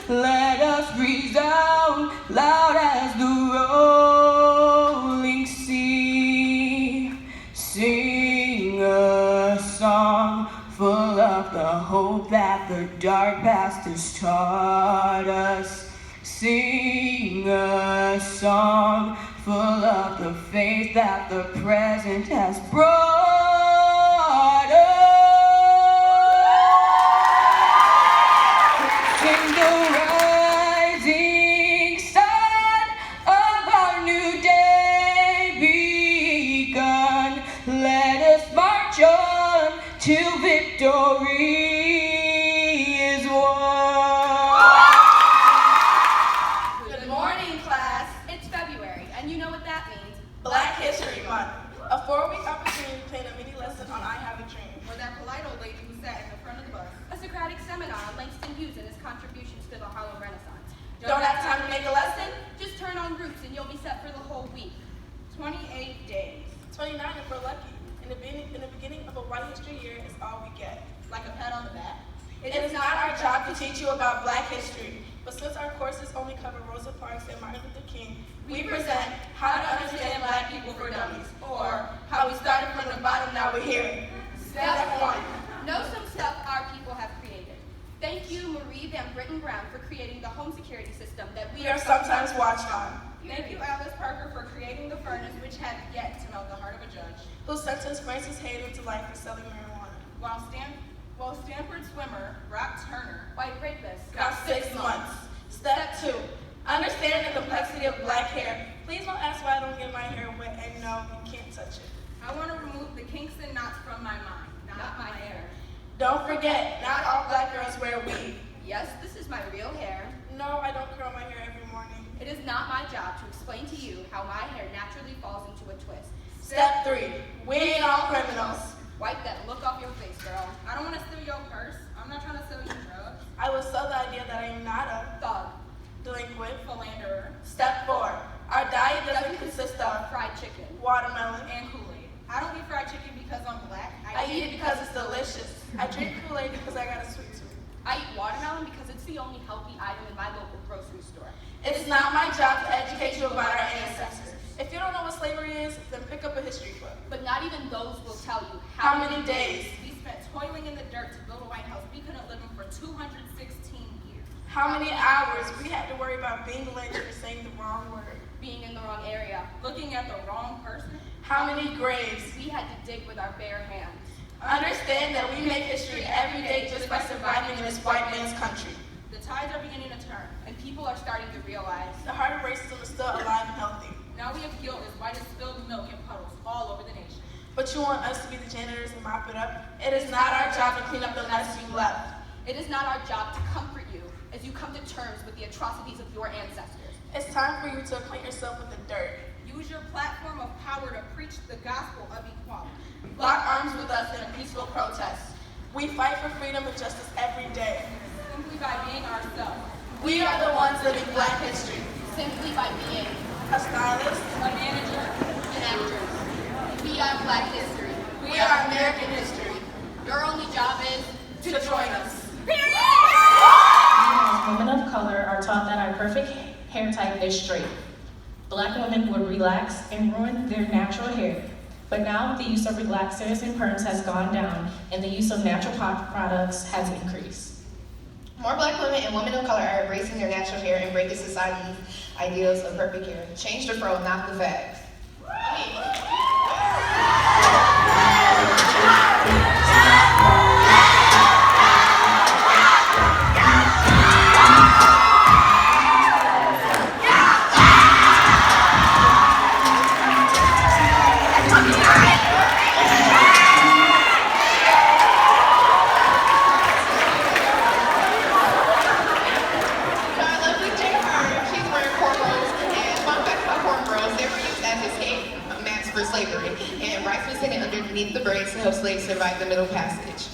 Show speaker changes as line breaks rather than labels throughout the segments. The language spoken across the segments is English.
let us resound loud as the rolling sea. Sing a song full of the hope that the dark past has taught us. Sing a song full of the faith that the present has brought us. Sing the rising sun of our new day begun. Let us march on till victory is won.
Good morning, class. It's February, and you know what that means.
Black History Month. A 4-week opportunity to plan a mini lesson on I Have a Dream.
Or that polite old lady who sat in the front of the bus.
A Socratic seminar on Langston Hughes and his contributions to the Harlem Renaissance.
Don't have time to make a lesson?
Just turn on Roots and you'll be set for the whole week.
28 days.
29 if we're lucky. In the beginning of a white history year is all we get.
Like a pat on the back.
It is not our job to teach you about Black history, but since our courses only cover Rosa Parks and Martin Luther King, we present How to Understand Black People for Dummies, or How We Started from the Bottom, Now We're Here. Step 1.
Know some stuff our people have created. Thank you, Marie Van Brittan Brown, for creating the home security system that
We are sometimes watched on.
Thank you, Alice Parker, for creating the furnace which had yet to melt the heart of a judge.
Who sentenced Francis Hayden to life for selling marijuana.
While Stanford swimmer Brock Turner
white rapists.
Got 6 months. Step 2. Understand the complexity of black hair. Please don't ask why I don't get my hair wet, and no, you can't touch it.
I want to remove the kinks and knots from my mind, not my hair.
Don't forget, not all black girls wear weave.
Yes, this is my real hair.
No, I don't curl my hair every morning.
It is not my job to explain to you how my hair naturally falls into a twist.
Step 3. We ain't all criminals.
Wipe that look off your face, girl.
I don't want to steal your purse. I'm not trying to sell you drugs.
I will sell the idea that I am not a
Thug.
delinquent.
Philanderer
Step 4. Our diet doesn't consist of
Fried chicken.
watermelon.
and Kool-Aid. I don't eat fried chicken because I'm black.
I eat it because it's delicious. I drink Kool-Aid because I got a sweet tooth.
I eat watermelon because it's the only healthy item in my local grocery store.
It is not my job to educate you about our ancestors. If you don't know what slavery is, then pick up a history book.
But not even those will tell you
How many days?
We spent toiling in the dirt to build a White House we couldn't live in for 216 years.
How many hours we had to worry about being lynched for saying the wrong word?
being in the wrong area.
Looking at the wrong person.
How many graves?
We had to dig with our bare hands.
Understand that we make history every day just by surviving in this white man's country.
The tides are beginning to turn.
And people are starting to realize
The heart of racism is still alive and healthy.
Now we have guilt as white as spilled milk in puddles all over the nation.
But you want us to be the janitors and mop it up? It is not our job to clean up the mess you left.
it is not our job to comfort you as you come to terms with the atrocities of your ancestors.
It's time for you to acquaint yourself with the dirt.
Use your platform of power to preach the gospel of equality.
Lock arms with us in a peaceful protest. We fight for freedom and justice every day.
Simply by being ourselves.
We are the ones living Black history.
Simply by being
A stylist.
A manager.
an actors. We are Black history.
We are American history.
Your only job is
To join us.
As women of color are taught that our perfect hair type is straight. Black women would relax and ruin their natural hair. But now the use of relaxers and perms has gone down and the use of natural products has increased.
More Black women and women of color are embracing their natural hair and breaking society's ideals of perfect hair. Change the fro, not the facts. For slavery, and rice was hidden underneath the braids to help slaves survive the Middle Passage.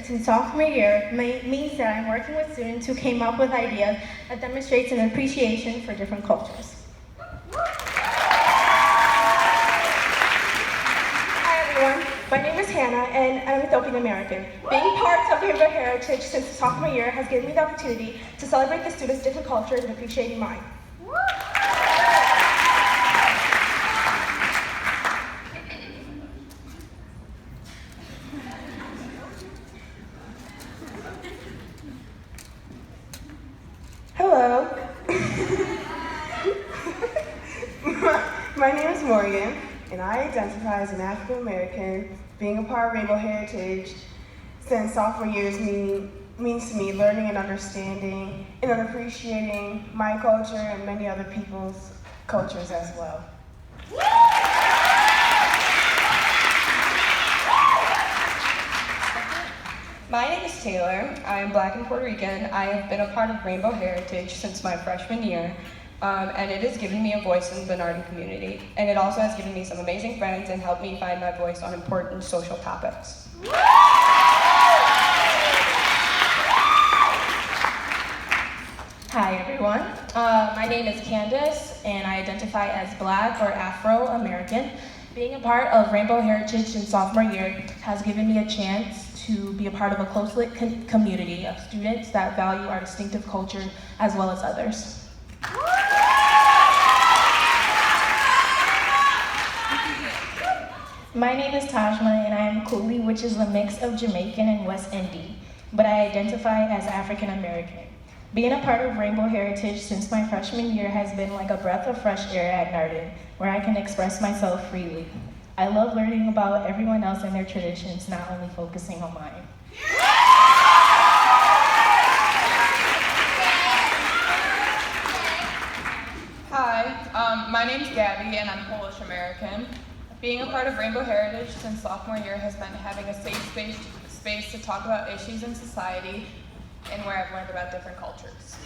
Heritage in sophomore year means that I'm working with students who came up with ideas that demonstrates an appreciation for different cultures. Hi everyone, my name is Hannah and I'm Ethiopian American. Being part of Rainbow Heritage since sophomore year has given me the opportunity to celebrate the students' different cultures and appreciating mine.
Hello. My name is Morgan, and I identify as an African American. Being a part of Rainbow Heritage since sophomore year means to me learning and understanding and appreciating my culture and many other people's cultures as well.
My name is Taylor. I am Black and Puerto Rican. I have been a part of Rainbow Heritage since my freshman year, and it has given me a voice in the Bernardi community. And it also has given me some amazing friends and helped me find my voice on important social topics.
Hi everyone, my name is Candace and I identify as Black or Afro-American. Being a part of Rainbow Heritage in sophomore year has given me a chance to be a part of a close-knit community of students that value our distinctive culture as well as others. My name is Tajma and I am Kuli, which is a mix of Jamaican and West Indian, but I identify as African American. Being a part of Rainbow Heritage since my freshman year has been like a breath of fresh air at Narden, where I can express myself freely. I love learning about everyone else and their traditions, not only focusing on mine.
Hi, my name's Gabby and I'm Polish American. Being a part of Rainbow Heritage since sophomore year has meant having a safe space to talk about issues in society and where I've learned about different cultures.